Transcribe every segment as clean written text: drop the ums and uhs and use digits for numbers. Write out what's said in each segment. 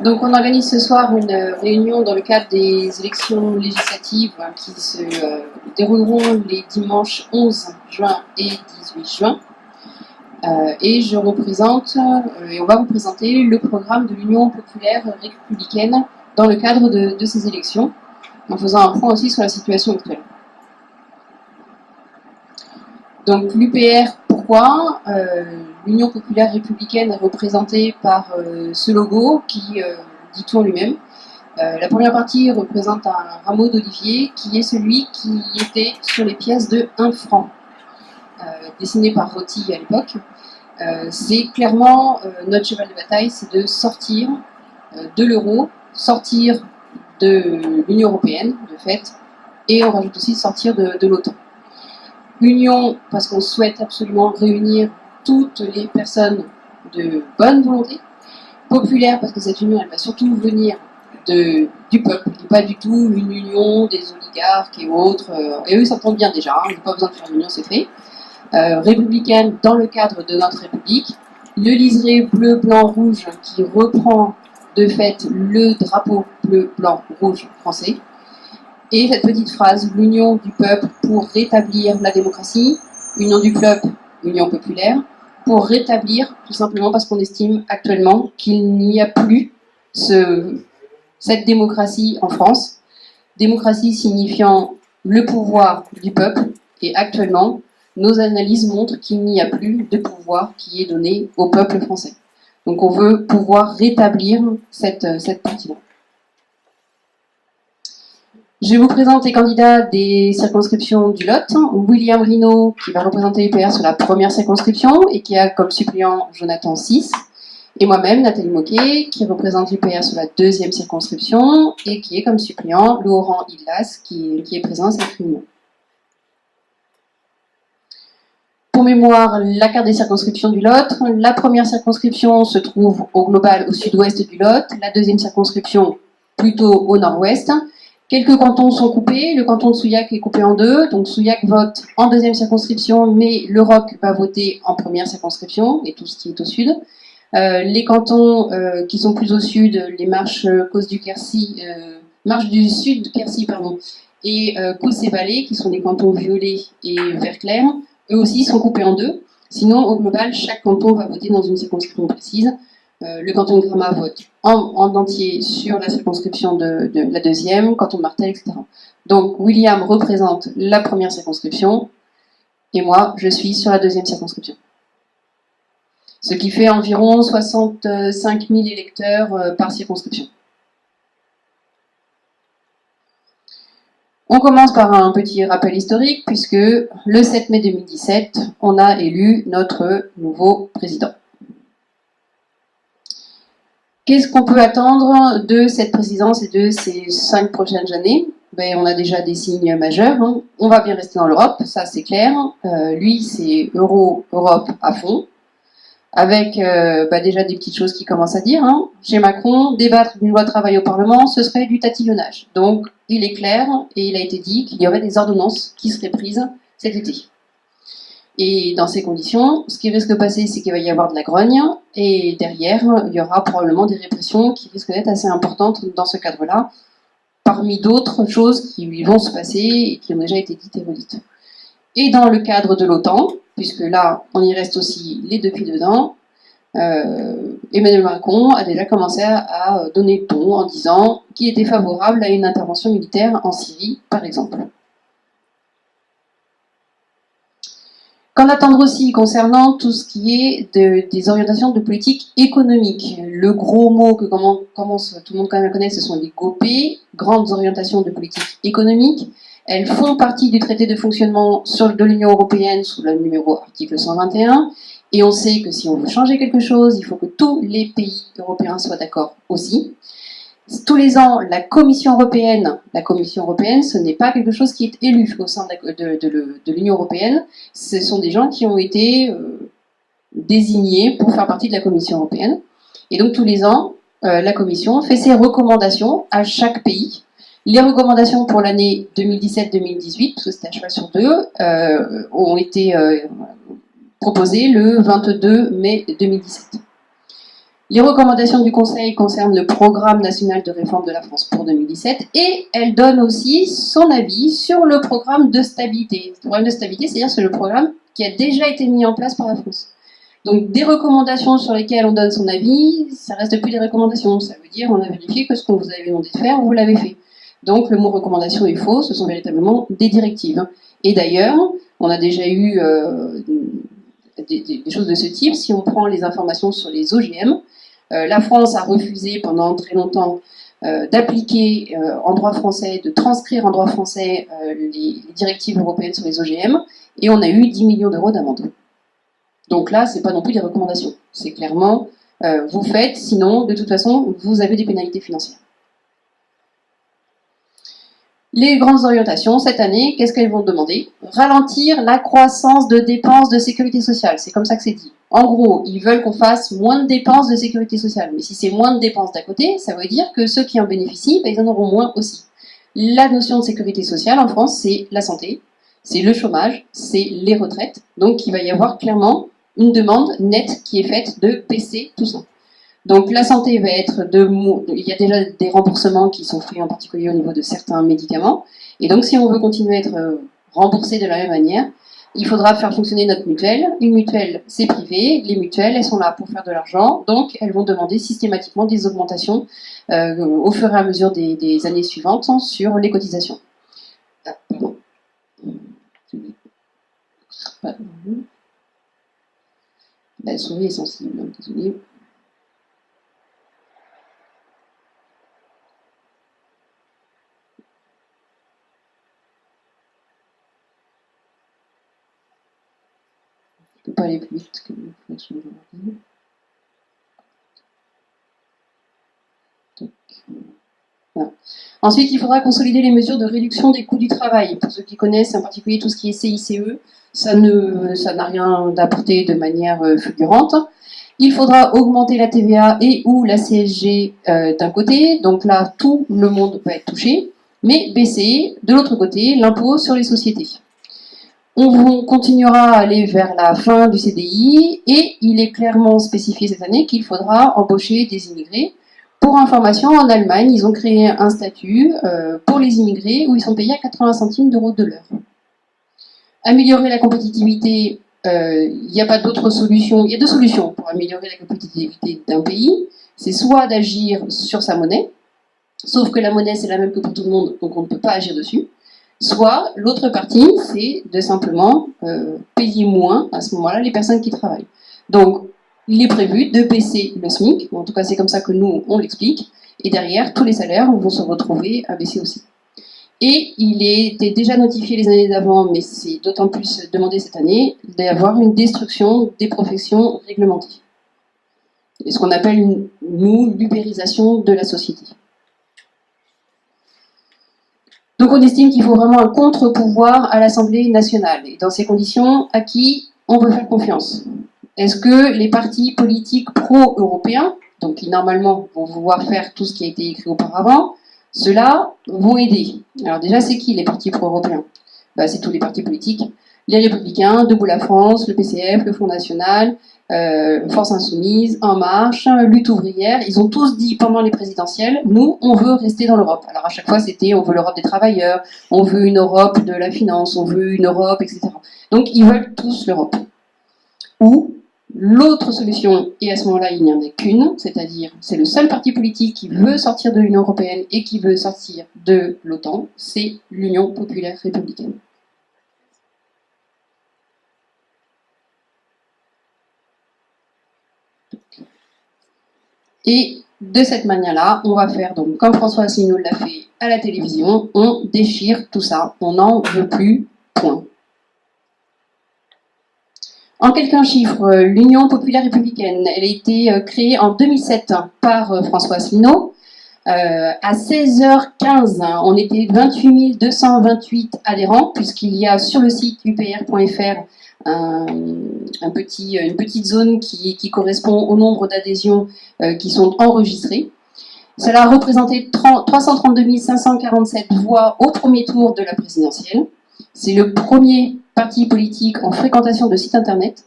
Donc on organise ce soir une réunion dans le cadre des élections législatives qui se dérouleront les dimanches 11 juin et 18 juin. Et je représente, et on va vous présenter le programme de l'Union populaire républicaine dans le cadre de ces élections, en faisant un point aussi sur la situation actuelle. Donc l'UPR, pourquoi l'Union populaire républicaine est représentée par ce logo qui dit tout en lui-même. La première partie représente un rameau d'olivier qui est celui qui était sur les pièces de 1 franc, dessiné par Roty à l'époque. C'est clairement notre cheval de bataille, c'est de sortir de l'euro, sortir de l'Union européenne, de fait, et on rajoute aussi sortir de l'OTAN. Union, parce qu'on souhaite absolument réunir toutes les personnes de bonne volonté. Populaire, parce que cette union, elle va surtout venir du peuple, et pas du tout une union des oligarques et autres. Et eux, ils s'entendent bien déjà, ils n'ont pas besoin de faire une union, c'est fait. Républicaine, dans le cadre de notre République. Le liseré bleu, blanc, rouge, qui reprend de fait le drapeau bleu, blanc, rouge français. Et cette petite phrase, l'union du peuple pour rétablir la démocratie, union du peuple, union populaire, pour rétablir, tout simplement parce qu'on estime actuellement qu'il n'y a plus cette démocratie en France. Démocratie signifiant le pouvoir du peuple, et actuellement, nos analyses montrent qu'il n'y a plus de pouvoir qui est donné au peuple français. Donc on veut pouvoir rétablir cette partie-là. Je vais vous présenter les candidats des circonscriptions du Lot. William Rino, qui va représenter l'UPR sur la première circonscription et qui a comme suppléant Jonathan Sis. Et moi-même, Nathalie Moquet, qui représente l'UPR sur la deuxième circonscription et qui est comme suppléant Laurent Hillas, qui est présent à cette réunion. Pour mémoire, la carte des circonscriptions du Lot. La première circonscription se trouve au global au sud-ouest du Lot. La deuxième circonscription plutôt au nord-ouest. Quelques cantons sont coupés. Le canton de Souillac est coupé en deux. Donc Souillac vote en deuxième circonscription, mais le ROC va voter en première circonscription, et tout ce qui est au sud. Les cantons qui sont plus au sud, les marches Causse du Quercy, marches du sud de Quercy, pardon, et Causse et Vallée, qui sont des cantons violets et vert clair, eux aussi sont coupés en deux. Sinon, au global, chaque canton va voter dans une circonscription précise. Le canton de Gramat vote en entier sur la circonscription de la deuxième, canton de Martel, etc. Donc William représente la première circonscription et moi je suis sur la deuxième circonscription. Ce qui fait environ 65 000 électeurs par circonscription. On commence par un petit rappel historique puisque le 7 mai 2017, on a élu notre nouveau président. Qu'est-ce qu'on peut attendre de cette présidence et de ces 5 prochaines années? On a déjà des signes majeurs. Hein. On va bien rester dans l'Europe, ça c'est clair. Lui, c'est Europe à fond. Avec déjà des petites choses qui commencent à dire. Hein. Chez Macron, débattre d'une loi de travail au Parlement, ce serait du tatillonnage. Donc, il est clair, et il a été dit qu'il y aurait des ordonnances qui seraient prises cet été. Et dans ces conditions, ce qui risque de passer, c'est qu'il va y avoir de la grogne, et derrière, il y aura probablement des répressions qui risquent d'être assez importantes dans ce cadre-là, parmi d'autres choses qui vont se passer et qui ont déjà été dites et redites. Et dans le cadre de l'OTAN, puisque là, on y reste aussi les deux pieds dedans, Emmanuel Macron a déjà commencé à donner le ton en disant qu'il était favorable à une intervention militaire en Syrie, par exemple. Qu'en attendre aussi concernant tout ce qui est des orientations de politique économique. Le gros mot que tout le monde quand même connaît, ce sont les GOPÉ, grandes orientations de politique économique. Elles font partie du traité de fonctionnement de l'Union européenne sous le numéro article 121. Et on sait que si on veut changer quelque chose, il faut que tous les pays européens soient d'accord aussi. Tous les ans, la Commission européenne, ce n'est pas quelque chose qui est élu au sein de l'Union européenne. Ce sont des gens qui ont été désignés pour faire partie de la Commission européenne. Et donc tous les ans, la Commission fait ses recommandations à chaque pays. Les recommandations pour l'année 2017-2018, parce que c'était à cheval sur deux, ont été proposées le 22 mai 2017. Les recommandations du Conseil concernent le programme national de réforme de la France pour 2017 et elle donne aussi son avis sur le programme de stabilité. Le programme de stabilité, c'est-à-dire c'est le programme qui a déjà été mis en place par la France. Donc des recommandations sur lesquelles on donne son avis, ça reste plus des recommandations. Ça veut dire on a vérifié que ce qu'on vous avait demandé de faire, vous l'avez fait. Donc le mot recommandation est faux, ce sont véritablement des directives. Et d'ailleurs, on a déjà eu des choses de ce type. Si on prend les informations sur les OGM, la France a refusé pendant très longtemps d'appliquer en droit français, de transcrire en droit français les directives européennes sur les OGM, et on a eu 10 millions d'euros d'amende. Donc là, c'est pas non plus des recommandations. C'est clairement, vous faites, sinon, de toute façon, vous avez des pénalités financières. Les grandes orientations, cette année, qu'est-ce qu'elles vont demander? Ralentir la croissance de dépenses de sécurité sociale. C'est comme ça que c'est dit. En gros, ils veulent qu'on fasse moins de dépenses de sécurité sociale. Mais si c'est moins de dépenses d'un côté, ça veut dire que ceux qui en bénéficient, ils en auront moins aussi. La notion de sécurité sociale en France, c'est la santé, c'est le chômage, c'est les retraites. Donc il va y avoir clairement une demande nette qui est faite de baisser tout ça. Donc la santé va être il y a déjà des remboursements qui sont faits en particulier au niveau de certains médicaments. Et donc si on veut continuer à être remboursé de la même manière, il faudra faire fonctionner notre mutuelle. Une mutuelle, c'est privé. Les mutuelles, elles sont là pour faire de l'argent. Donc elles vont demander systématiquement des augmentations au fur et à mesure des années suivantes sur les cotisations. Ah, pardon. La souris est sensible, désolé. Je ne peux pas aller plus vite que le flash aujourd'hui. Voilà. Ensuite, il faudra consolider les mesures de réduction des coûts du travail. Pour ceux qui connaissent en particulier tout ce qui est CICE, ça n'a rien d'apporté de manière fulgurante. Il faudra augmenter la TVA et ou la CSG d'un côté, donc là tout le monde va être touché, mais baisser de l'autre côté l'impôt sur les sociétés. On continuera à aller vers la fin du CDI et il est clairement spécifié cette année qu'il faudra embaucher des immigrés. Pour information, en Allemagne, ils ont créé un statut pour les immigrés où ils sont payés à 80 centimes d'euros de l'heure. Améliorer la compétitivité, il n'y a pas d'autre solution. Il y a deux solutions pour améliorer la compétitivité d'un pays. C'est soit d'agir sur sa monnaie, sauf que la monnaie c'est la même que pour tout le monde, donc on ne peut pas agir dessus. Soit l'autre partie, c'est de simplement payer moins à ce moment-là les personnes qui travaillent. Donc il est prévu de baisser le SMIC, en tout cas c'est comme ça que nous on l'explique, et derrière tous les salaires vont se retrouver à baisser aussi. Et il était déjà notifié les années d'avant, mais c'est d'autant plus demandé cette année, d'avoir une destruction des professions réglementées. Et ce qu'on appelle, nous, l'ubérisation de la société. Donc on estime qu'il faut vraiment un contre-pouvoir à l'Assemblée nationale. Et dans ces conditions, à qui on peut faire confiance? Est-ce que les partis politiques pro-européens, donc qui normalement vont vouloir faire tout ce qui a été écrit auparavant, ceux-là vont aider? Alors déjà, c'est qui les partis pro-européens? C'est tous les partis politiques. Les Républicains, Debout la France, le PCF, le Front National, Force Insoumise, En Marche, Lutte Ouvrière, ils ont tous dit pendant les présidentielles, nous, on veut rester dans l'Europe. Alors à chaque fois, c'était, on veut l'Europe des travailleurs, on veut une Europe de la finance, on veut une Europe, etc. Donc ils veulent tous l'Europe. Ou l'autre solution, et à ce moment-là, il n'y en a qu'une, c'est-à-dire, c'est le seul parti politique qui veut sortir de l'Union européenne et qui veut sortir de l'OTAN, c'est l'Union populaire républicaine. Et de cette manière-là, on va faire, donc, comme François Asselineau l'a fait à la télévision, on déchire tout ça, on n'en veut plus, point. En quelques chiffres, l'Union populaire républicaine, elle a été créée en 2007 par François Asselineau. À 16h15, on était 28 228 adhérents, puisqu'il y a sur le site upr.fr une petite zone qui correspond au nombre d'adhésions qui sont enregistrées. Cela a représenté 332 547 voix au premier tour de la présidentielle. C'est le premier parti politique en fréquentation de site internet.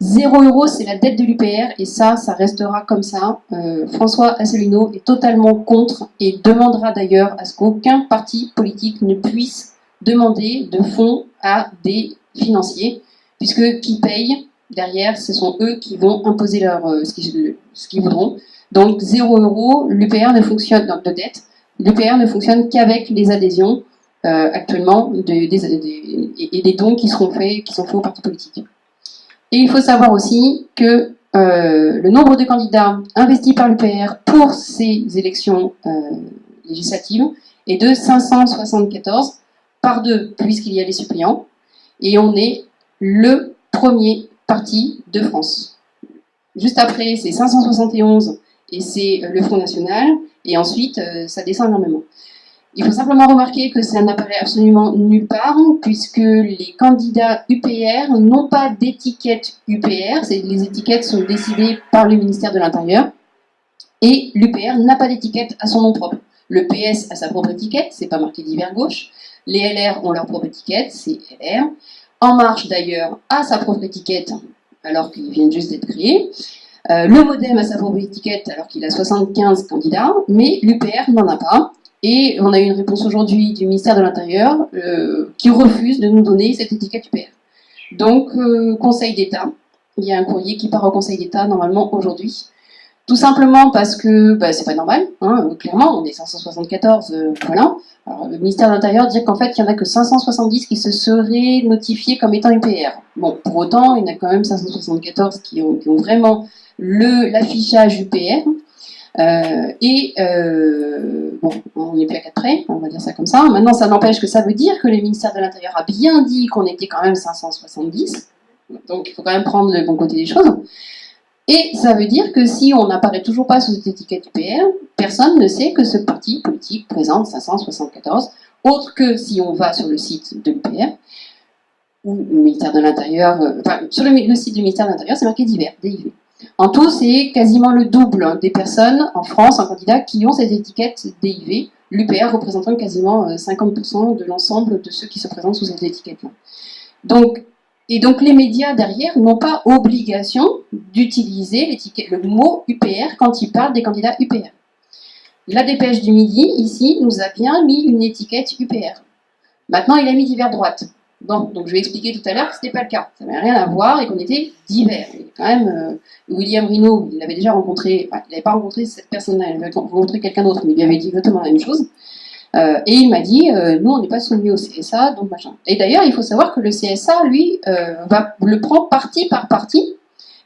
0 €, c'est la dette de l'UPR, et ça restera comme ça. François Asselineau est totalement contre, et demandera d'ailleurs à ce qu'aucun parti politique ne puisse demander de fonds à des financiers, puisque qui paye derrière, ce sont eux qui vont imposer ce qu'ils voudront. Donc 0 €, l'UPR ne fonctionne, de dette, l'UPR ne fonctionne qu'avec les adhésions actuellement et des dons qui sont faits aux partis politiques. Et il faut savoir aussi que le nombre de candidats investis par l'UPR pour ces élections législatives est de 574 par 2, puisqu'il y a les suppléants. Et on est le premier parti de France. Juste après, c'est 571 et c'est le Front National. Et ensuite, ça descend énormément. Il faut simplement remarquer que ça n'apparaît absolument nulle part, puisque les candidats UPR n'ont pas d'étiquette UPR, les étiquettes sont décidées par le ministère de l'Intérieur, et l'UPR n'a pas d'étiquette à son nom propre. Le PS a sa propre étiquette, c'est pas marqué divers gauche, les LR ont leur propre étiquette, c'est LR, En Marche d'ailleurs a sa propre étiquette, alors qu'ils viennent juste d'être créés, le MoDem a sa propre étiquette, alors qu'il a 75 candidats, mais l'UPR n'en a pas. Et on a eu une réponse aujourd'hui du ministère de l'Intérieur qui refuse de nous donner cette étiquette UPR. Donc, Conseil d'État, il y a un courrier qui part au Conseil d'État normalement aujourd'hui. Tout simplement parce que c'est pas normal, hein, clairement, on est 574, voilà. Alors, le ministère de l'Intérieur dit qu'en fait, il n'y en a que 570 qui se seraient notifiés comme étant UPR. Bon, pour autant, il y en a quand même 574 qui ont vraiment l'affichage UPR. Bon, on n'est plus à 4 près, on va dire ça comme ça. Maintenant, ça n'empêche que ça veut dire que le ministère de l'Intérieur a bien dit qu'on était quand même 570. Donc, il faut quand même prendre le bon côté des choses. Et ça veut dire que si on n'apparaît toujours pas sous cette étiquette UPR, personne ne sait que ce parti politique présente 574, autre que si on va sur le site de l'UPR, ou le ministère de l'Intérieur, sur le site du ministère de l'Intérieur, c'est marqué divers, DIV. En tout, c'est quasiment le double des personnes en France, en candidat, qui ont cette étiquette DIV, l'UPR représentant quasiment 50% de l'ensemble de ceux qui se présentent sous cette étiquette-là. Donc les médias derrière n'ont pas obligation d'utiliser le mot UPR quand ils parlent des candidats UPR. La dépêche du midi, ici, nous a bien mis une étiquette UPR. Maintenant, il a mis divers droite. Bon, donc je vais expliquer tout à l'heure que ce n'était pas le cas. Ça n'avait rien à voir et qu'on était divers. Et quand même, William Rino, il l'avait déjà rencontré, il n'avait pas rencontré cette personne-là, il avait rencontré quelqu'un d'autre, mais il lui avait dit exactement la même chose. Et il m'a dit, nous on n'est pas soumis au CSA, donc machin. Et d'ailleurs, il faut savoir que le CSA, lui, le prend partie par partie,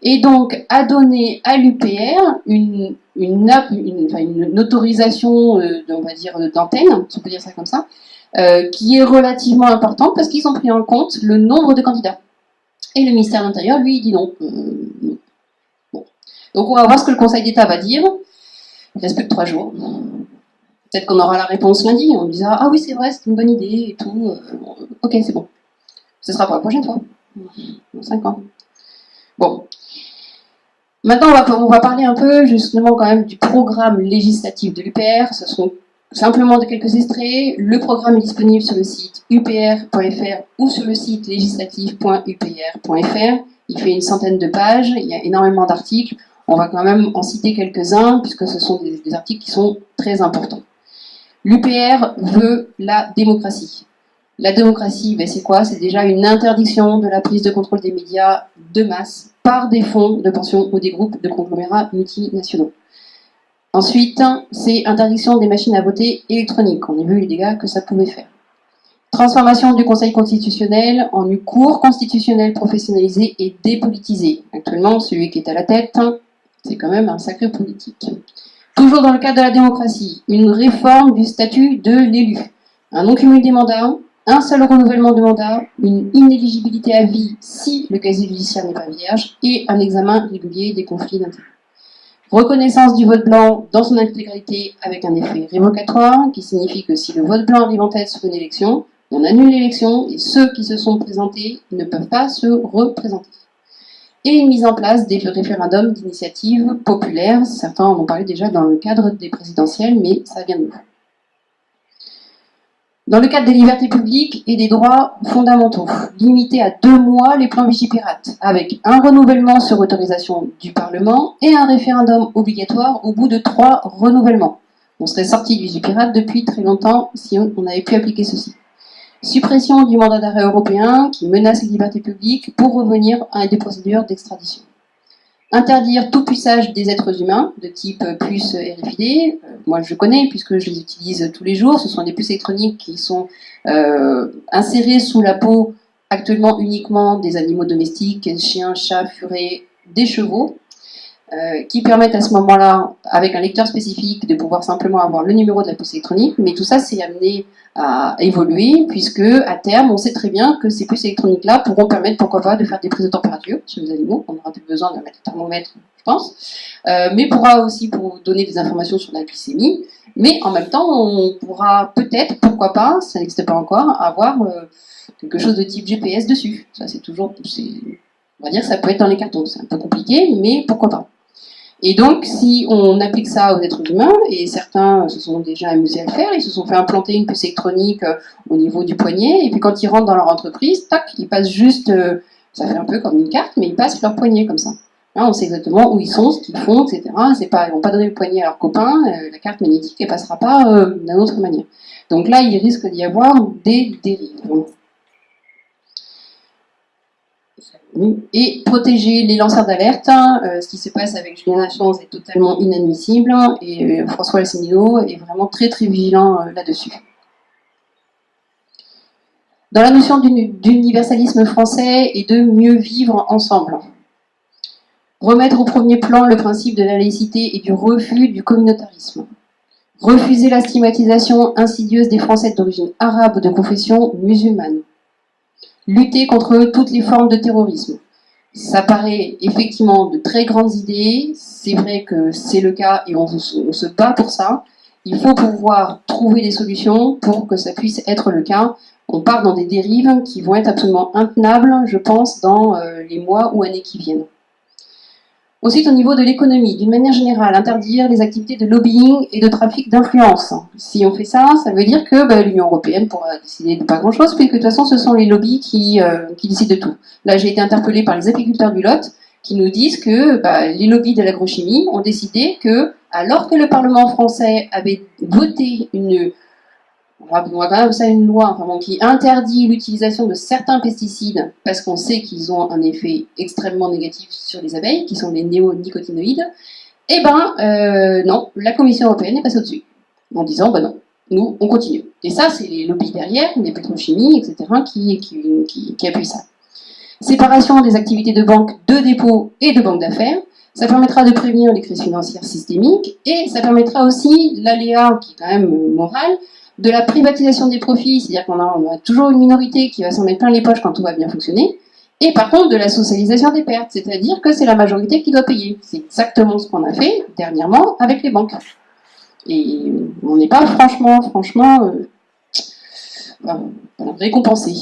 et donc a donné à l'UPR une autorisation, on va dire, d'antenne, si on peut dire ça comme ça, qui est relativement importante parce qu'ils ont pris en compte le nombre de candidats. Et le ministère de l'Intérieur, lui, il dit non. Bon. Donc on va voir ce que le Conseil d'État va dire. Il reste plus que 3 jours. Peut-être qu'on aura la réponse lundi. On dira ah oui c'est vrai, c'est une bonne idée et tout. Ok c'est bon. Ce sera pour la prochaine fois. Dans 5 ans. Bon. Maintenant on va parler un peu justement quand même du programme législatif de l'UPR. Ce sont simplement de quelques extraits. Le programme est disponible sur le site upr.fr ou sur le site législatif.upr.fr. Il fait une centaine de pages, il y a énormément d'articles. On va quand même en citer quelques-uns, puisque ce sont des articles qui sont très importants. L'UPR veut la démocratie. La démocratie, c'est quoi? C'est déjà une interdiction de la prise de contrôle des médias de masse par des fonds de pension ou des groupes de conglomérats multinationaux. Ensuite, c'est interdiction des machines à voter électroniques. On a vu les dégâts que ça pouvait faire. Transformation du Conseil constitutionnel en une cour constitutionnelle professionnalisée et dépolitisée. Actuellement, celui qui est à la tête, c'est quand même un sacré politique. Toujours dans le cadre de la démocratie, une réforme du statut de l'élu. Un non-cumul des mandats, un seul renouvellement de mandat, une inéligibilité à vie si le casier judiciaire n'est pas vierge, et un examen régulier des conflits d'intérêts. Reconnaissance du vote blanc dans son intégralité avec un effet révocatoire, qui signifie que si le vote blanc arrive en tête sur une élection, on annule l'élection et ceux qui se sont présentés ne peuvent pas se représenter. Et une mise en place des référendums d'initiative populaire. Certains en ont parlé déjà dans le cadre des présidentielles, mais ça vient de nous. Dans le cadre des libertés publiques et des droits fondamentaux, limiter à 2 mois les plans Vigipirate, avec un renouvellement sur autorisation du Parlement et un référendum obligatoire au bout de 3 renouvellements. On serait sorti du Vigipirate depuis très longtemps si on avait pu appliquer ceci. Suppression du mandat d'arrêt européen qui menace les libertés publiques pour revenir à des procédures d'extradition. Interdire tout puçage des êtres humains, de type puce RFID, moi je connais puisque je les utilise tous les jours, ce sont des puces électroniques qui sont insérées sous la peau actuellement uniquement des animaux domestiques, chiens, chats, furets, des chevaux, qui permettent à ce moment-là, avec un lecteur spécifique, de pouvoir simplement avoir le numéro de la puce électronique, mais tout ça c'est amené à évoluer, puisque à terme, on sait très bien que ces puces électroniques-là pourront permettre, pourquoi pas, de faire des prises de température sur les animaux. On n'aura plus besoin de mettre un thermomètre, je pense, mais pourra aussi pour donner des informations sur la glycémie. Mais en même temps, on pourra peut-être, pourquoi pas, ça n'existe pas encore, avoir quelque chose de type GPS dessus. Ça, c'est toujours, on va dire que ça peut être dans les cartons. C'est un peu compliqué, mais pourquoi pas. Et donc, si on applique ça aux êtres humains, et certains se sont déjà amusés à le faire, ils se sont fait implanter une puce électronique au niveau du poignet, et puis quand ils rentrent dans leur entreprise, tac, ils passent juste, ça fait un peu comme une carte, mais ils passent leur poignet comme ça. Hein, on sait exactement où ils sont, ce qu'ils font, etc. C'est pas, ils vont pas donner le poignet à leurs copains, la carte magnétique, elle passera pas d'une autre manière. Donc là, il risque d'y avoir des dérives. Et protéger les lanceurs d'alerte. Ce qui se passe avec Julien Lachance est totalement inadmissible et François Asselineau est vraiment très très vigilant là-dessus. Dans la notion d'universalisme français et de mieux vivre ensemble. Remettre au premier plan le principe de la laïcité et du refus du communautarisme. Refuser la stigmatisation insidieuse des Français d'origine arabe ou de confession musulmane. Lutter contre toutes les formes de terrorisme. Ça paraît effectivement de très grandes idées, c'est vrai que c'est le cas et on se bat pour ça. Il faut pouvoir trouver des solutions pour que ça puisse être le cas. On part dans des dérives qui vont être absolument intenables, je pense, dans les mois ou années qui viennent. Ensuite, au niveau de l'économie, d'une manière générale, interdire les activités de lobbying et de trafic d'influence. Si on fait ça, ça veut dire que l'Union européenne pourra décider de pas grand-chose, puisque de toute façon, ce sont les lobbies qui décident de tout. Là, j'ai été interpellée par les apiculteurs du Lot, qui nous disent que les lobbies de l'agrochimie ont décidé que, alors que le Parlement français avait voté on va quand même ça une loi qui interdit l'utilisation de certains pesticides parce qu'on sait qu'ils ont un effet extrêmement négatif sur les abeilles, qui sont des néonicotinoïdes, non, la Commission européenne est passée au-dessus, en disant non, nous on continue. Et ça, c'est les lobbies derrière, les pétrochimies, etc., qui appuient ça. Séparation des activités de banque, de dépôt et de banque d'affaires. Ça permettra de prévenir les crises financières systémiques et ça permettra aussi l'aléa, qui est quand même moral, de la privatisation des profits, c'est-à-dire qu'on a toujours une minorité qui va s'en mettre plein les poches quand tout va bien fonctionner, et par contre de la socialisation des pertes, c'est-à-dire que c'est la majorité qui doit payer. C'est exactement ce qu'on a fait dernièrement avec les banques. Et on n'est pas franchement récompensé.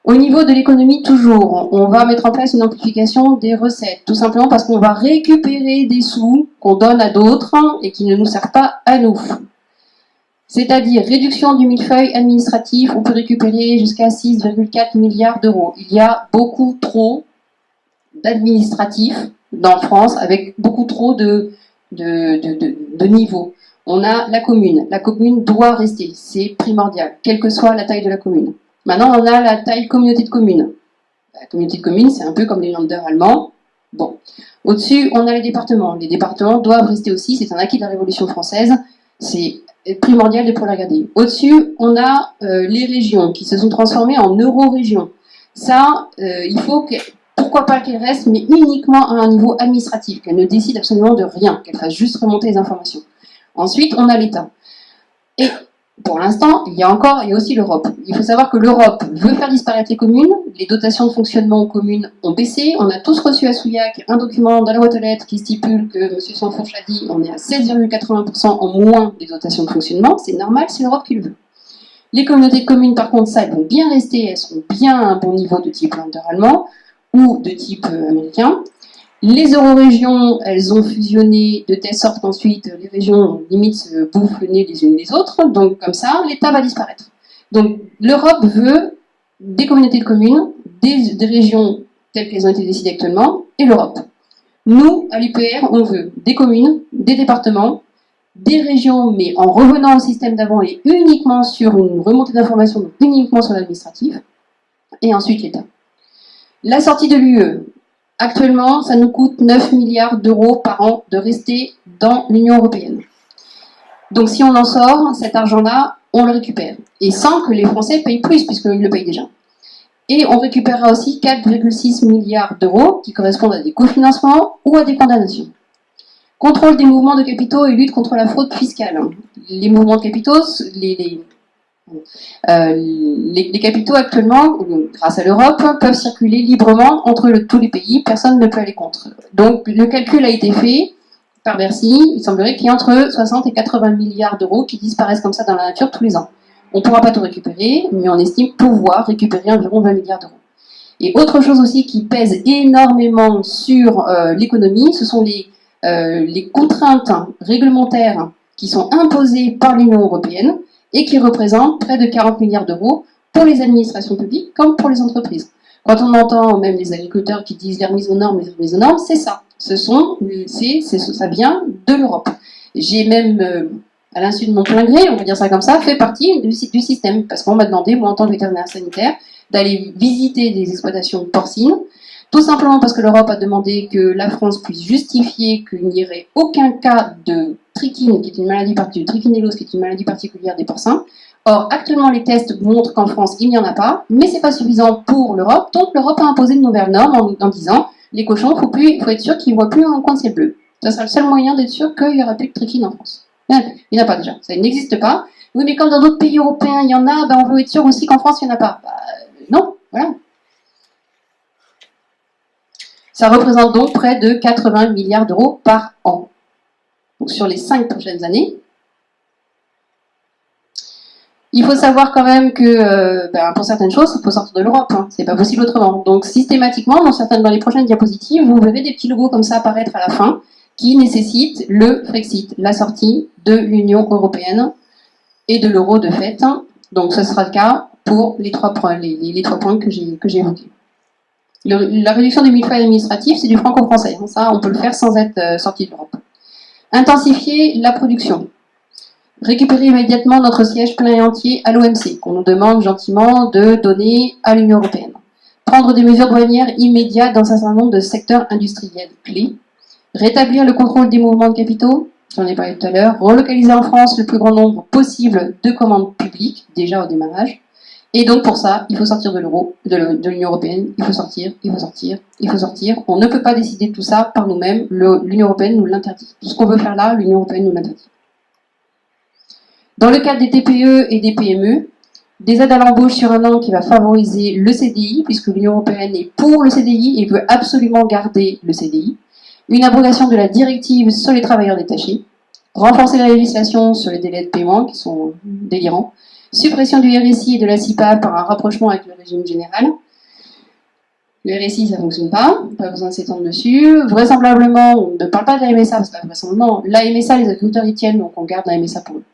Au niveau de l'économie, toujours, on va mettre en place une amplification des recettes, tout simplement parce qu'on va récupérer des sous qu'on donne à d'autres et qui ne nous servent pas à nous. C'est-à-dire réduction du millefeuille administratif, on peut récupérer jusqu'à 6,4 milliards d'euros. Il y a beaucoup trop d'administratifs dans France, avec beaucoup trop de niveaux. On a la commune. La commune doit rester, c'est primordial, quelle que soit la taille de la commune. Maintenant, on a la taille communauté de communes. La communauté de communes, c'est un peu comme les Länder allemands. Bon. Au-dessus, on a les départements. Les départements doivent rester aussi, c'est un acquis de la Révolution française. C'est primordial de pouvoir la garder. Au-dessus, on a les régions qui se sont transformées en euro-régions. Ça, il faut que, pourquoi pas qu'elles restent, mais uniquement à un niveau administratif, qu'elles ne décident absolument de rien, qu'elles fassent juste remonter les informations. Ensuite, on a l'État. Et pour l'instant, il y a aussi l'Europe. Il faut savoir que l'Europe veut faire disparaître les communes, les dotations de fonctionnement aux communes ont baissé, on a tous reçu à Souillac un document dans la boîte aux lettres qui stipule que M. Sanfourche a dit on est à 16,80% en moins des dotations de fonctionnement, c'est normal, c'est l'Europe qui le veut. Les communautés de communes, par contre, ça, elles vont bien rester, elles seront bien à un bon niveau de type Länder allemand ou de type américain. Les eurorégions, elles ont fusionné de telle sorte qu'ensuite les régions limite se bouffent le nez les unes les autres, donc comme ça, l'État va disparaître. Donc l'Europe veut des communautés de communes, des régions telles qu'elles ont été décidées actuellement, et l'Europe. Nous, à l'UPR, on veut des communes, des départements, des régions, mais en revenant au système d'avant et uniquement sur une remontée d'informations, donc uniquement sur l'administratif, et ensuite l'État. La sortie de l'UE, actuellement, ça nous coûte 9 milliards d'euros par an de rester dans l'Union européenne. Donc si on en sort, cet argent-là, on le récupère. Et sans que les Français payent plus, puisqu'ils le payent déjà. Et on récupérera aussi 4,6 milliards d'euros qui correspondent à des cofinancements ou à des condamnations. Contrôle des mouvements de capitaux et lutte contre la fraude fiscale. Les mouvements de capitaux, les capitaux actuellement, grâce à l'Europe, peuvent circuler librement entre tous les pays, personne ne peut aller contre. Donc le calcul a été fait par Bercy, il semblerait qu'il y ait entre 60 et 80 milliards d'euros qui disparaissent comme ça dans la nature tous les ans. On ne pourra pas tout récupérer, mais on estime pouvoir récupérer environ 20 milliards d'euros. Et autre chose aussi qui pèse énormément sur l'économie, ce sont les contraintes réglementaires qui sont imposées par l'Union européenne et qui représentent près de 40 milliards d'euros pour les administrations publiques comme pour les entreprises. Quand on entend même les agriculteurs qui disent les remises aux normes, c'est ça. Ça vient de l'Europe. J'ai même, à l'insu de mon plein gré, on va dire ça comme ça, fait partie du système. Parce qu'on m'a demandé, moi en tant que vétérinaire sanitaire, d'aller visiter des exploitations porcines, tout simplement parce que l'Europe a demandé que la France puisse justifier qu'il n'y aurait aucun cas de trichine, qui est une maladie particulière, trichinellose, qui est une maladie particulière des porcins. Or, actuellement, les tests montrent qu'en France, il n'y en a pas, mais c'est pas suffisant pour l'Europe. Donc, l'Europe a imposé de nouvelles normes en disant, les cochons, il faut être sûr qu'ils ne voient plus un coin de ciel bleu. Ça sera le seul moyen d'être sûr qu'il n'y aura plus de trichine en France. Il n'y en a pas déjà. Ça n'existe pas. Oui, mais comme dans d'autres pays européens, il y en a, ben, on veut être sûr aussi qu'en France, il n'y en a pas. Non, voilà. Ça représente donc près de 80 milliards d'euros par an. Donc, sur les 5 prochaines années. Il faut savoir quand même que pour certaines choses, il faut sortir de l'Europe. Hein. C'est pas possible autrement. Donc systématiquement, dans les prochaines diapositives, vous verrez des petits logos comme ça apparaître à la fin, qui nécessitent le Frexit, la sortie de l'Union européenne et de l'euro de fait. Donc ce sera le cas pour les 3 points, les 3 points que j'ai évoqués. La réduction des millefeuilles administratifs, c'est du franco-français. Ça, on peut le faire sans être sorti de l'Europe. Intensifier la production. Récupérer immédiatement notre siège plein et entier à l'OMC, qu'on nous demande gentiment de donner à l'Union européenne. Prendre des mesures douanières immédiates dans un certain nombre de secteurs industriels clés. Rétablir le contrôle des mouvements de capitaux, j'en ai parlé tout à l'heure. Relocaliser en France le plus grand nombre possible de commandes publiques, déjà au démarrage. Et donc pour ça, il faut sortir de l'euro, de l'Union européenne. Il faut sortir. On ne peut pas décider de tout ça par nous-mêmes. L'Union européenne nous l'interdit. Tout ce qu'on veut faire là, l'Union européenne nous l'interdit. Dans le cadre des TPE et des PME, des aides à l'embauche sur 1 an qui va favoriser le CDI, puisque l'Union européenne est pour le CDI et veut absolument garder le CDI. Une abrogation de la directive sur les travailleurs détachés. Renforcer la législation sur les délais de paiement, qui sont délirants. Suppression du RSI et de la CIPA par un rapprochement avec le régime général. Le RSI, ça ne fonctionne pas besoin de s'étendre dessus. Vraisemblablement, on ne parle pas de la MSA, parce que vraisemblablement, la MSA, les agriculteurs y tiennent, donc on garde la MSA pour eux.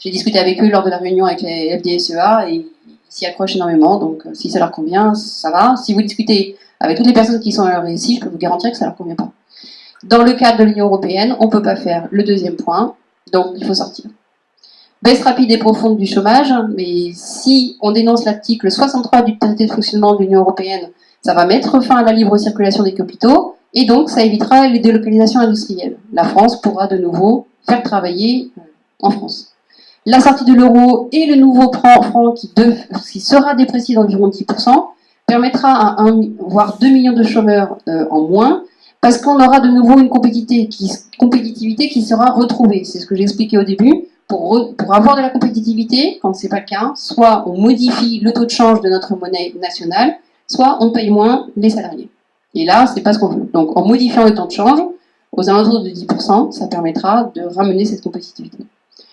J'ai discuté avec eux lors de la réunion avec les FDSEA et ils s'y accrochent énormément, donc si ça leur convient, ça va. Si vous discutez avec toutes les personnes qui sont à leur RSI, je peux vous garantir que ça leur convient pas. Dans le cadre de l'Union européenne, on ne peut pas faire le 2e point, donc il faut sortir. Baisse rapide et profonde du chômage, mais si on dénonce l'article 63 du traité de fonctionnement de l'Union européenne, ça va mettre fin à la libre circulation des capitaux, et donc ça évitera les délocalisations industrielles. La France pourra de nouveau faire travailler en France. La sortie de l'euro et le nouveau franc qui sera déprécié d'environ 10%, permettra à 1, voire 2 millions de chômeurs en moins, parce qu'on aura de nouveau une compétitivité qui sera retrouvée. C'est ce que j'expliquais au début. Pour avoir de la compétitivité, quand ce n'est pas le cas, soit on modifie le taux de change de notre monnaie nationale, soit on paye moins les salariés. Et là, c'est pas ce qu'on veut. Donc en modifiant le taux de change, aux alentours de 10%, ça permettra de ramener cette compétitivité.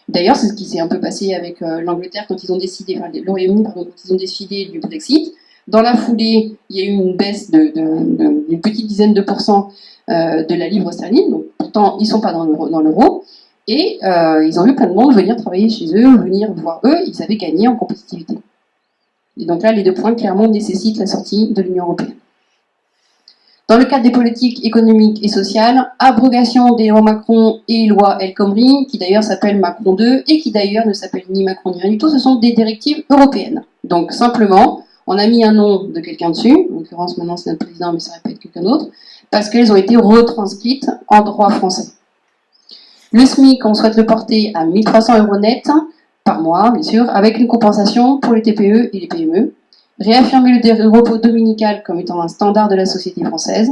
D'ailleurs, c'est ce qui s'est un peu passé avec l'Angleterre quand ils ont décidé, enfin le Royaume-Uni, quand ils ont décidé du Brexit. Dans la foulée, il y a eu une baisse d'une petite dizaine de pourcents de la livre sterling. Donc, pourtant, ils ne sont pas dans l'euro. Et ils ont eu plein de monde venir travailler chez eux, venir voir eux. Ils avaient gagné en compétitivité. Et donc là, les 2 points clairement nécessitent la sortie de l'Union européenne. Dans le cadre des politiques économiques et sociales, abrogation des lois Macron et loi El Khomri, qui d'ailleurs s'appelle Macron 2 et qui d'ailleurs ne s'appelle ni Macron ni rien du tout, ce sont des directives européennes. Donc simplement, on a mis un nom de quelqu'un dessus, en l'occurrence maintenant c'est notre président mais ça répète quelqu'un d'autre, parce qu'elles ont été retranscrites en droit français. Le SMIC, on souhaite le porter à 1 300 € net par mois, bien sûr, avec une compensation pour les TPE et les PME. Réaffirmer le repos dominical comme étant un standard de la société française.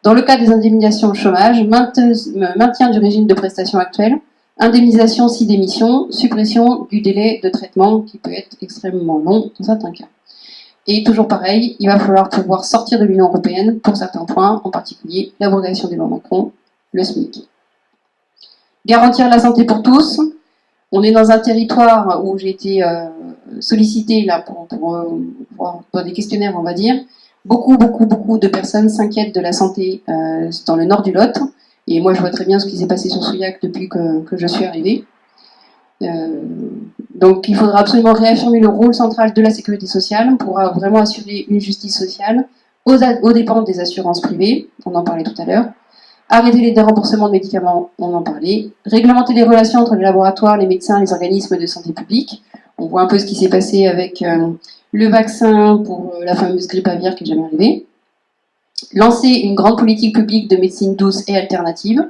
Dans le cas des indemnisations au chômage, maintien du régime de prestation actuel, indemnisation si démission, suppression du délai de traitement qui peut être extrêmement long dans certains cas. Et toujours pareil, il va falloir pouvoir sortir de l'Union européenne pour certains points, en particulier l'abrogation des lois Macron, le SMIC. Garantir la santé pour tous. On est dans un territoire où j'ai été sollicitée là pour des questionnaires, on va dire. Beaucoup de personnes s'inquiètent de la santé dans le nord du Lot. Et moi, je vois très bien ce qui s'est passé sur Souillac depuis que je suis arrivée. Donc, il faudra absolument réaffirmer le rôle central de la sécurité sociale pour vraiment assurer une justice sociale aux dépens des assurances privées. On en parlait tout à l'heure. Arrêter les déremboursements de médicaments, on en parlait. Réglementer les relations entre les laboratoires, les médecins, les organismes de santé publique. On voit un peu ce qui s'est passé avec le vaccin pour la fameuse grippe aviaire qui n'est jamais arrivée. Lancer une grande politique publique de médecine douce et alternative.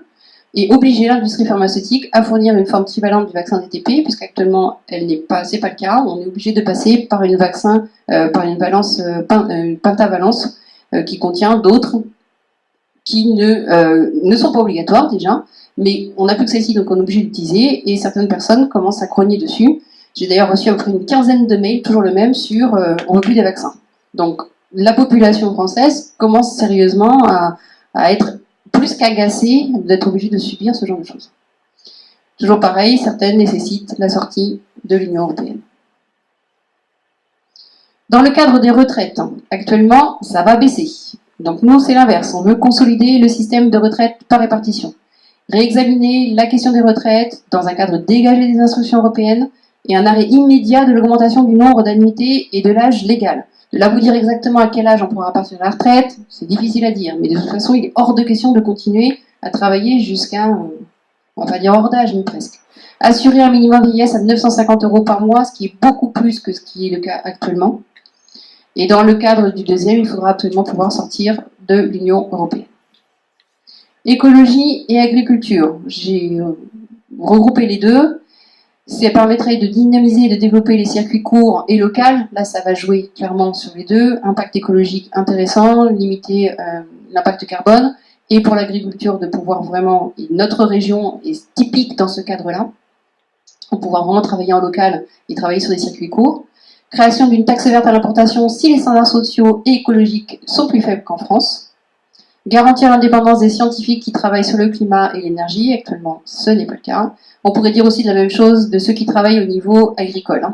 Et obliger l'industrie pharmaceutique à fournir une forme trivalente du vaccin DTP, puisqu'actuellement, c'est pas le cas. On est obligé de passer par une valence pentavalence qui contient d'autres qui ne sont pas obligatoires déjà, mais on n'a plus que celle-ci, donc on est obligé d'utiliser, et certaines personnes commencent à grogner dessus. J'ai d'ailleurs reçu à peu près une quinzaine de mails, toujours le même, sur on veut plus des vaccins. Donc la population française commence sérieusement à être plus qu'agacée d'être obligée de subir ce genre de choses. Toujours pareil, certaines nécessitent la sortie de l'Union européenne. Dans le cadre des retraites, actuellement, ça va baisser. Donc nous, c'est l'inverse. On veut consolider le système de retraite par répartition. Réexaminer la question des retraites dans un cadre dégagé des instructions européennes et un arrêt immédiat de l'augmentation du nombre d'annuités et de l'âge légal. De là vous dire exactement à quel âge on pourra partir de la retraite, c'est difficile à dire. Mais de toute façon, il est hors de question de continuer à travailler jusqu'à, on va pas dire hors d'âge, mais presque. Assurer un minimum vieillesse à 950 € par mois, ce qui est beaucoup plus que ce qui est le cas actuellement. Et dans le cadre du deuxième, il faudra absolument pouvoir sortir de l'Union européenne. Écologie et agriculture. J'ai regroupé les deux. Ça permettrait de dynamiser et de développer les circuits courts et locaux. Là, ça va jouer clairement sur les deux. Impact écologique intéressant, limiter l'impact carbone. Et pour l'agriculture, de pouvoir vraiment... Et notre région est typique dans ce cadre-là. Pour pouvoir vraiment travailler en local et travailler sur des circuits courts. Création d'une taxe verte à l'importation si les standards sociaux et écologiques sont plus faibles qu'en France. Garantir l'indépendance des scientifiques qui travaillent sur le climat et l'énergie. Actuellement, ce n'est pas le cas. On pourrait dire aussi la même chose de ceux qui travaillent au niveau agricole.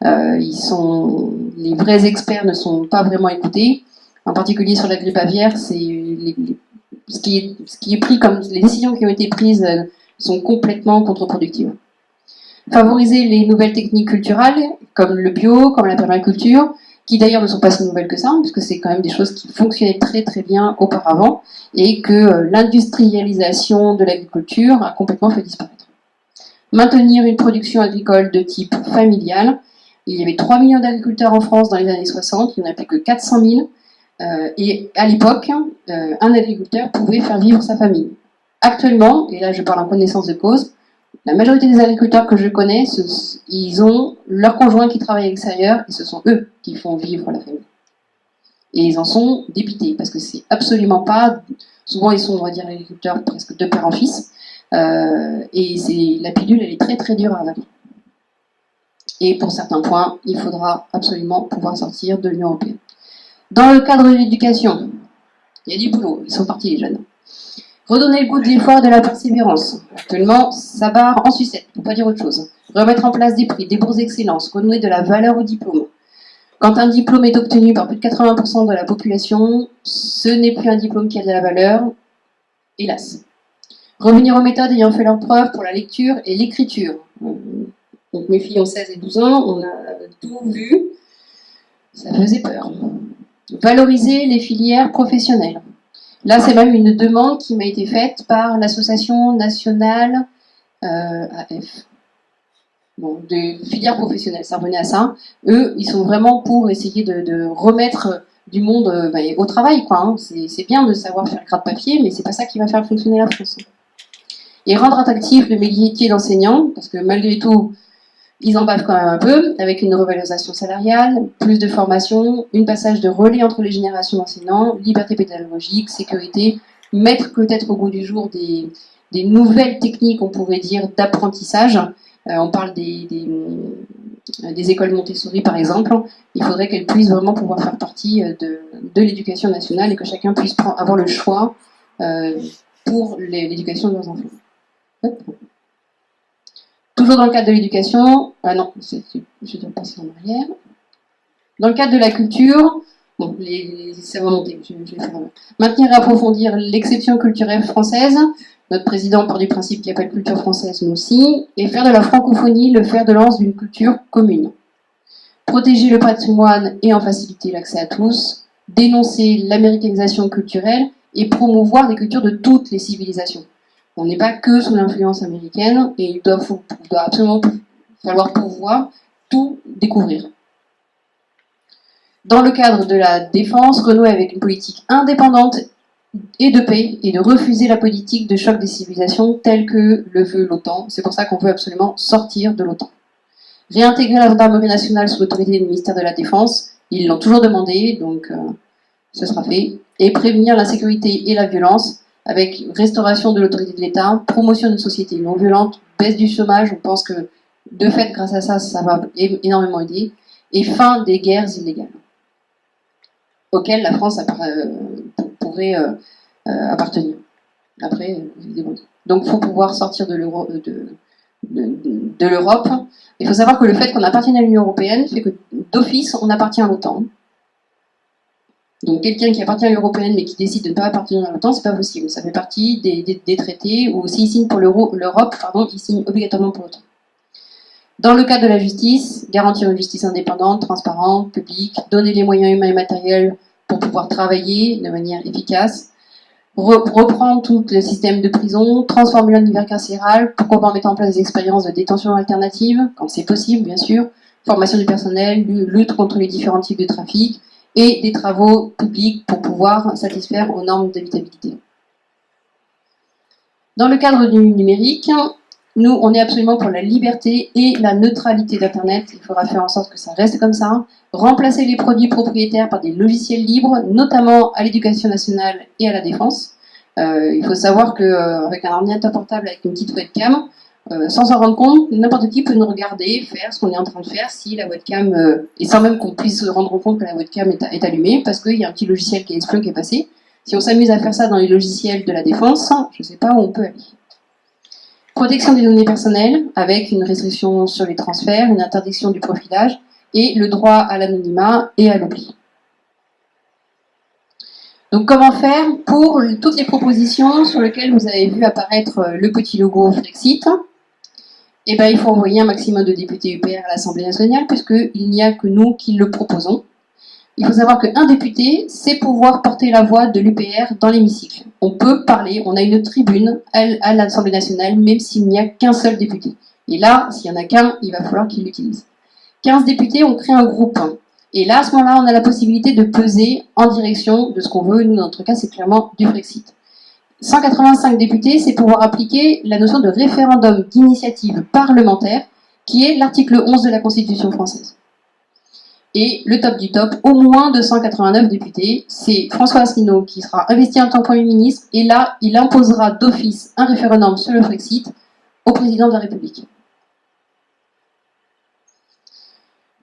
Les vrais experts ne sont pas vraiment écoutés. En particulier sur la grippe aviaire, ce qui est pris comme les décisions qui ont été prises sont complètement contre-productives. Favoriser les nouvelles techniques culturelles, comme le bio, comme la permaculture, qui d'ailleurs ne sont pas si nouvelles que ça, puisque c'est quand même des choses qui fonctionnaient très très bien auparavant, et que l'industrialisation de l'agriculture a complètement fait disparaître. Maintenir une production agricole de type familial. Il y avait 3 millions d'agriculteurs en France dans les années 60, il n'y en a plus que 400 000, et à l'époque, un agriculteur pouvait faire vivre sa famille. Actuellement, et là je parle en connaissance de cause, la majorité des agriculteurs que je connais, ils ont leurs conjoints qui travaillent à l'extérieur et ce sont eux qui font vivre la famille. Et ils en sont dépités parce que c'est absolument pas. Souvent, ils sont, on va dire, agriculteurs presque de père en fils. Et la pilule, elle est très très dure à avaler. Et pour certains points, il faudra absolument pouvoir sortir de l'Union européenne. Dans le cadre de l'éducation, il y a du boulot. Ils sont partis les jeunes. Redonner le goût de l'effort et de la persévérance. Actuellement, ça barre en sucette, pour pas dire autre chose. Remettre en place des prix, des bourses d'excellence, redonner de la valeur au diplôme. Quand un diplôme est obtenu par plus de 80% de la population, ce n'est plus un diplôme qui a de la valeur, hélas. Revenir aux méthodes ayant fait leur preuve pour la lecture et l'écriture. Donc mes filles ont 16 et 12 ans, on a tout vu, ça faisait peur. Valoriser les filières professionnelles. Là, c'est même une demande qui m'a été faite par l'association nationale AF. Bon, de filières professionnelles, ça revenait à ça. Eux, ils sont vraiment pour essayer de remettre du monde au travail, quoi. Hein. C'est bien de savoir faire gratte-papier, mais c'est pas ça qui va faire fonctionner la France. Et rendre attractif le métier d'enseignant, parce que malgré tout, ils en bavent quand même un peu, avec une revalorisation salariale, plus de formation, un passage de relais entre les générations d'enseignants, liberté pédagogique, sécurité, mettre peut-être au goût du jour des nouvelles techniques, on pourrait dire, d'apprentissage. On parle des écoles Montessori, par exemple. Il faudrait qu'elles puissent vraiment pouvoir faire partie de l'éducation nationale et que chacun puisse avoir le choix pour l'éducation de leurs enfants. Hop. Toujours dans le cadre de l'éducation, je dois passer en arrière. Dans le cadre de la culture, bon, ça va monter, je vais faire. Maintenir et approfondir l'exception culturelle française. Notre président part du principe qu'il n'y a pas de culture française, nous aussi, et faire de la francophonie le fer de lance d'une culture commune. Protéger le patrimoine et en faciliter l'accès à tous, dénoncer l'américanisation culturelle et promouvoir les cultures de toutes les civilisations. On n'est pas que sous l'influence américaine et il doit absolument falloir pouvoir tout découvrir. Dans le cadre de la défense, renouer avec une politique indépendante et de paix, et de refuser la politique de choc des civilisations telle que le veut l'OTAN. C'est pour ça qu'on veut absolument sortir de l'OTAN. Réintégrer la gendarmerie nationale sous l'autorité du ministère de la Défense, ils l'ont toujours demandé, donc ce sera fait. Et prévenir l'insécurité et la violence, avec restauration de l'autorité de l'État, promotion d'une société non violente, baisse du chômage, on pense que de fait, grâce à ça, ça va énormément aider, et fin des guerres illégales, auxquelles la France pourrait appartenir. Après, donc il faut pouvoir sortir de l'Europe. Il faut savoir que le fait qu'on appartienne à l'Union européenne fait que d'office, on appartient à l'OTAN. Donc quelqu'un qui appartient à l'Union européenne mais qui décide de ne pas appartenir à l'OTAN, c'est pas possible. Ça fait partie des traités où s'il signe pour l'Europe, il signe obligatoirement pour l'OTAN. Dans le cadre de la justice, garantir une justice indépendante, transparente, publique, donner les moyens humains et matériels pour pouvoir travailler de manière efficace, reprendre tout le système de prison, transformer l'univers carcéral, pourquoi pas en mettant en place des expériences de détention alternative, quand c'est possible, bien sûr, formation du personnel, lutte contre les différents types de trafic, et des travaux publics pour pouvoir satisfaire aux normes d'habitabilité. Dans le cadre du numérique, nous, on est absolument pour la liberté et la neutralité d'Internet. Il faudra faire en sorte que ça reste comme ça. Remplacer les produits propriétaires par des logiciels libres, notamment à l'éducation nationale et à la défense. Il faut savoir qu'avec un ordinateur portable avec une petite webcam, sans s'en rendre compte, n'importe qui peut nous regarder, faire ce qu'on est en train de faire si la webcam, et sans même qu'on puisse se rendre compte que la webcam est allumée, parce qu'il y a un petit logiciel qui est passé. Si on s'amuse à faire ça dans les logiciels de la défense, je ne sais pas où on peut aller. Protection des données personnelles, avec une restriction sur les transferts, une interdiction du profilage, et le droit à l'anonymat et à l'oubli. Donc comment faire pour toutes les propositions sur lesquelles vous avez vu apparaître le petit logo Frexit? Eh bien, il faut envoyer un maximum de députés UPR à l'Assemblée nationale, puisqu'il n'y a que nous qui le proposons. Il faut savoir qu'un député, c'est pouvoir porter la voix de l'UPR dans l'hémicycle. On peut parler, on a une tribune à l'Assemblée nationale, même s'il n'y a qu'un seul député. Et là, s'il n'y en a qu'un, il va falloir qu'il l'utilise. 15 députés, on crée un groupe. Et là, à ce moment-là, on a la possibilité de peser en direction de ce qu'on veut. Nous, dans notre cas, c'est clairement du Frexit. 185 députés, c'est pouvoir appliquer la notion de référendum d'initiative parlementaire, qui est l'article 11 de la Constitution française. Et le top du top, au moins 289 députés, c'est François Asselineau qui sera investi en tant que Premier ministre, et là, il imposera d'office un référendum sur le Frexit au président de la République.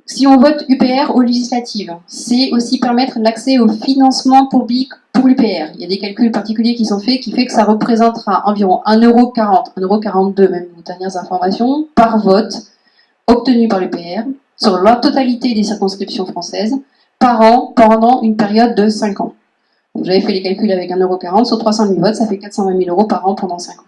Si on vote UPR aux législatives, c'est aussi permettre l'accès au financement public pour l'UPR. Il y a des calculs particuliers qui sont faits, qui fait que ça représentera environ 1,40 €, 1,42 € même, aux dernières informations, par vote obtenu par l'UPR. sur la totalité des circonscriptions françaises par an pendant une période de 5 ans. Donc, j'avais fait les calculs avec 1,40 € sur 300 000 votes, ça fait 420 000 € par an pendant 5 ans.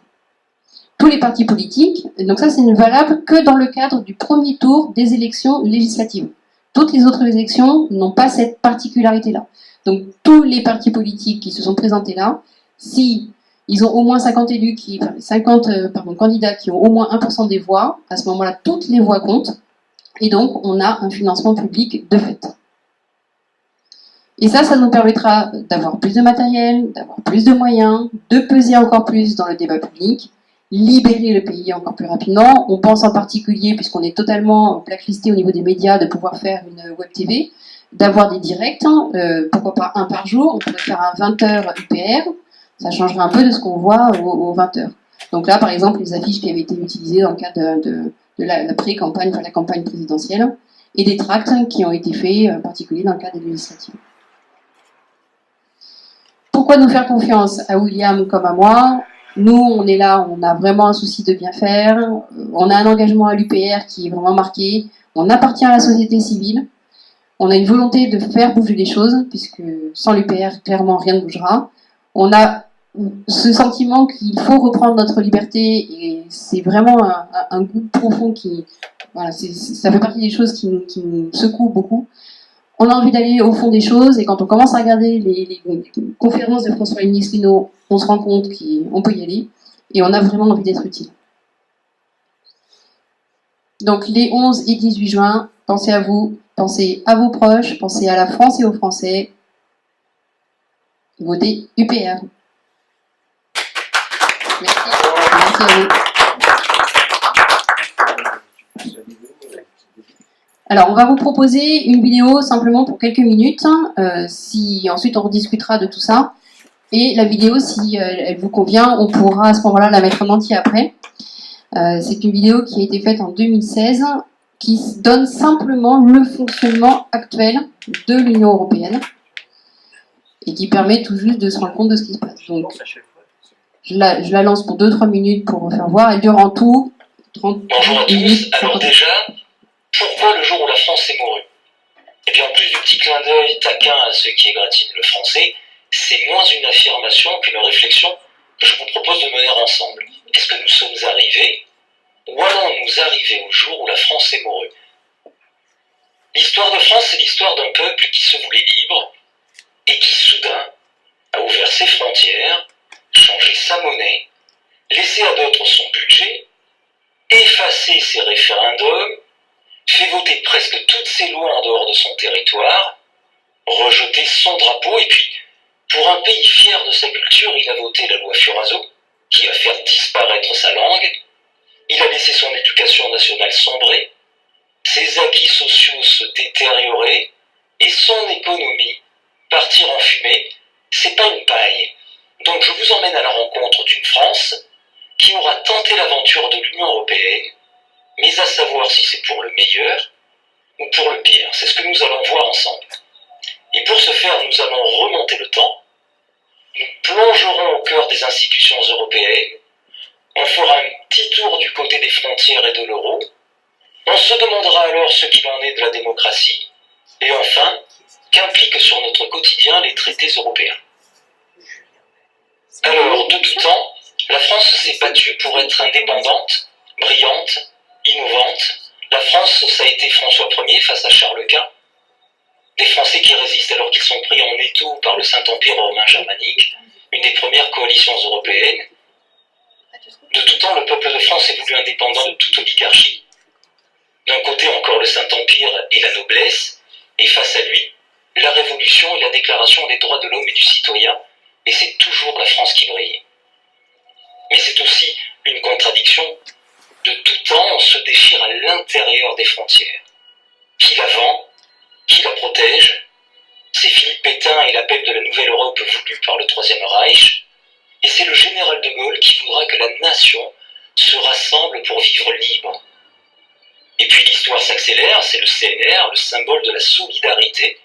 Tous les partis politiques, donc ça c'est valable que dans le cadre du premier tour des élections législatives. Toutes les autres élections n'ont pas cette particularité-là. Donc tous les partis politiques qui se sont présentés là, si ils ont au moins 50 élus, 50 candidats qui ont au moins 1% des voix, à ce moment-là, toutes les voix comptent, et donc on a un financement public de fait. Et ça nous permettra d'avoir plus de matériel, d'avoir plus de moyens, de peser encore plus dans le débat public, libérer le pays encore plus rapidement. On pense en particulier, puisqu'on est totalement blacklisté au niveau des médias, de pouvoir faire une web TV, d'avoir des directs, pourquoi pas un par jour, on pourrait faire un 20h UPR, ça changerait un peu de ce qu'on voit aux 20h. Donc là, par exemple, les affiches qui avaient été utilisées dans le cadre de la pré-campagne, enfin la campagne présidentielle, et des tracts qui ont été faits, en particulier dans le cadre des législatives. Pourquoi nous faire confiance à William comme à moi? Nous, on est là, on a vraiment un souci de bien faire, on a un engagement à l'UPR qui est vraiment marqué, on appartient à la société civile, on a une volonté de faire bouger les choses, puisque sans l'UPR, clairement, rien ne bougera. On a ce sentiment qu'il faut reprendre notre liberté, et c'est vraiment un goût profond qui... Voilà, ça fait partie des choses qui nous secouent beaucoup. On a envie d'aller au fond des choses, et quand on commence à regarder les conférences de François-Henri Asselineau, on se rend compte qu'on peut y aller, et on a vraiment envie d'être utile. Donc les 11 et 18 juin, pensez à vous, pensez à vos proches, pensez à la France et aux Français. Votez UPR. Merci. Merci à vous. Alors, on va vous proposer une vidéo simplement pour quelques minutes. Ensuite, on rediscutera de tout ça. Et la vidéo, si elle vous convient, on pourra à ce moment-là la mettre en entier après. C'est une vidéo qui a été faite en 2016, qui donne simplement le fonctionnement actuel de l'Union européenne et qui permet tout juste de se rendre compte de ce qui se passe. Donc, je la lance pour 2-3 minutes pour vous faire voir. Elle dure en tout 30 minutes. Alors déjà, pourquoi le jour où la France est mourue? Et bien en plus du petit clin d'œil taquin à ceux qui égratignent le français, c'est moins une affirmation qu'une réflexion que je vous propose de mener ensemble. Est-ce que nous sommes arrivés, ou allons-nous arriver au jour où la France est mourue? L'histoire de France, c'est l'histoire d'un peuple qui se voulait libre et qui soudain a ouvert ses frontières, changé sa monnaie, laissé à d'autres son budget, effacé ses référendums, fait voter presque toutes ses lois en dehors de son territoire, rejeté son drapeau, et puis, pour un pays fier de sa culture, il a voté la loi Furaso, qui va faire disparaître sa langue, il a laissé son éducation nationale sombrer, ses acquis sociaux se détériorer, et son économie partir en fumée. C'est pas une paille. Donc je vous emmène à la rencontre d'une France qui aura tenté l'aventure de l'Union européenne, mais à savoir si c'est pour le meilleur ou pour le pire. C'est ce que nous allons voir ensemble. Et pour ce faire, nous allons remonter le temps, nous plongerons au cœur des institutions européennes, on fera un petit tour du côté des frontières et de l'euro, on se demandera alors ce qu'il en est de la démocratie, et enfin, qu'impliquent sur notre quotidien les traités européens. Alors, de tout temps, la France s'est battue pour être indépendante, brillante, innovante. La France, ça a été François Ier face à Charles Quint. Des Français qui résistent alors qu'ils sont pris en étau par le Saint-Empire romain germanique, une des premières coalitions européennes. De tout temps, le peuple de France est voulu indépendant de toute oligarchie. D'un côté encore le Saint-Empire et la noblesse, et face à lui, la Révolution et la Déclaration des droits de l'homme et du citoyen, et c'est toujours la France qui brille. Mais c'est aussi une contradiction. De tout temps, on se déchire à l'intérieur des frontières. Qui la vend? Qui la protège? C'est Philippe Pétain et l'appel de la nouvelle Europe voulue par le Troisième Reich, et c'est le général de Gaulle qui voudra que la nation se rassemble pour vivre libre. Et puis l'histoire s'accélère, c'est le CNR, le symbole de la solidarité,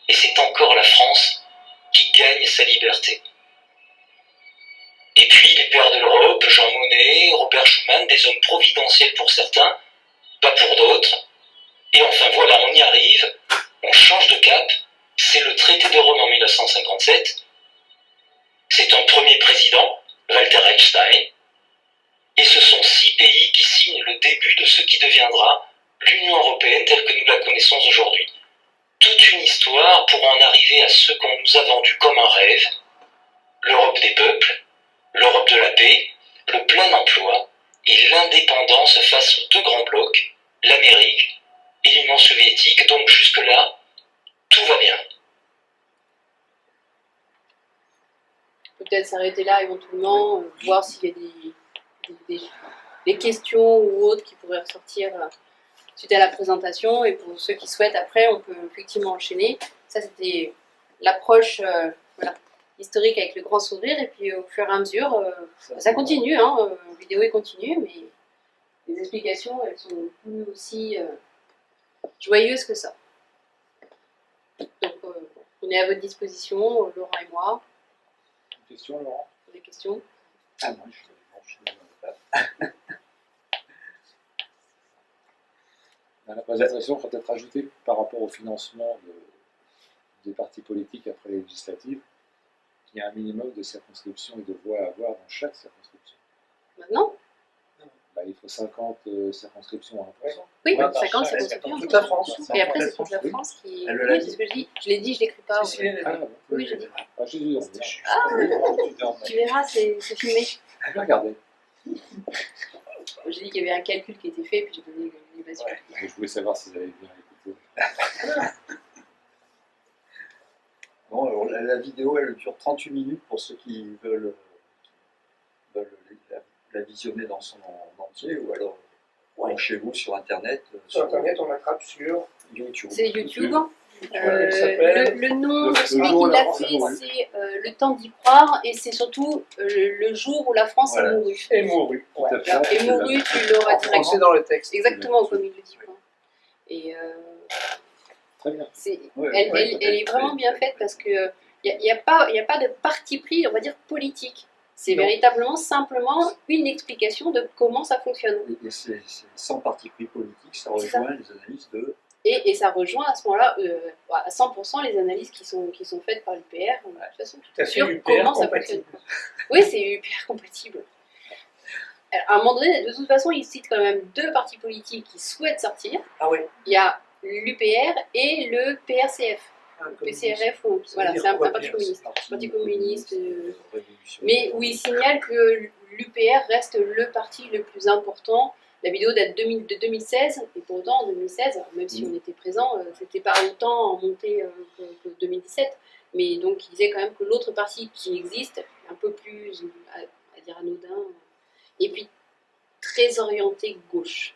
et c'est encore la France qui gagne sa liberté. Et puis les pères de l'Europe, Jean Monnet, Robert Schuman, des hommes providentiels pour certains, pas pour d'autres. Et enfin voilà, on y arrive, on change de cap, c'est le traité de Rome en 1957, c'est un premier président, Walter Einstein, et ce sont 6 pays qui signent le début de ce qui deviendra l'Union européenne telle que nous la connaissons aujourd'hui. Toute une histoire pour en arriver à ce qu'on nous a vendu comme un rêve, l'Europe des peuples, l'Europe de la paix, le plein emploi et l'indépendance face aux 2 grands blocs, l'Amérique et l'Union soviétique. Donc jusque-là, tout va bien. On peut peut-être s'arrêter là éventuellement, voir s'il y a des questions ou autres qui pourraient ressortir suite à la présentation. Et pour ceux qui souhaitent, après, on peut effectivement enchaîner. Ça, c'était l'approche historique avec le grand sourire. Et puis, au fur et à mesure, ça continue. La vidéo est continue, mais les explications, elles sont plus aussi joyeuses que ça. Donc, on est à votre disposition, Laurent et moi. Une question, Laurent? Des questions? Ah non, je suis dans la présentation, il faut peut-être rajouter par rapport au financement des partis politiques après les législatives, qu'il y a un minimum de circonscriptions et de voix à avoir dans chaque circonscription. Maintenant? Il faut 50 circonscriptions à 1%. Oui, Ouais, 50 c'est circonscriptions. toute la France. Et après, c'est toute la France qui. Elle Oui, l'a c'est dit. ce que je dis. Je l'ai dit, je l'écris pas. Si, ouais. Ah, bon. Oui, je dis. Ah, j'ai dû Tu verras, c'est filmé. Regardez. J'ai dit qu'il y avait un calcul qui était fait, puis j'ai donné les bases. Ouais. Je voulais savoir si vous avez bien écouté. Bon, alors, la vidéo, elle dure 38 minutes pour ceux qui veulent la visionner dans son entier, ou alors chez vous sur Internet. Sur Internet, on attrape sur YouTube. C'est YouTube. Elle s'appelle Le nom de Le celui jour où qui la l'a France fait, a mouru. c'est Le temps d'y croire, et c'est surtout le jour où la France Voilà. est mourue. et mouru. Tout à fait. Et mourue, tu l'auras En français directement. dans le texte. Exactement comme il le dit. Quoi. Et Très bien. elle est vraiment bien faite parce que il n'y a pas de parti pris, on va dire, politique. C'est Non. véritablement simplement une explication de comment ça fonctionne. Et c'est sans parti pris politique, ça C'est ça. rejoint les analyses de. Et ça rejoint à ce moment-là à 100% les analyses qui sont faites par l'UPR. De toute façon, Tout à fait sur UPR comment ça compatible. fonctionne. Oui, c'est UPR compatible. Alors, à un moment donné, de toute façon, ils citent quand même 2 partis politiques qui souhaitent sortir. Ah oui. Il y a l'UPR et le PRCF. PCRF, voilà, c'est un parti communiste. Parti communiste, mais où il signale que l'UPR reste le parti le plus important. La vidéo date de 2016, et pour autant en 2016, même si on était présent, c'était pas autant en montée que 2017. Mais donc il disait quand même que l'autre parti qui existe, un peu plus, à dire anodin, et puis très orienté gauche.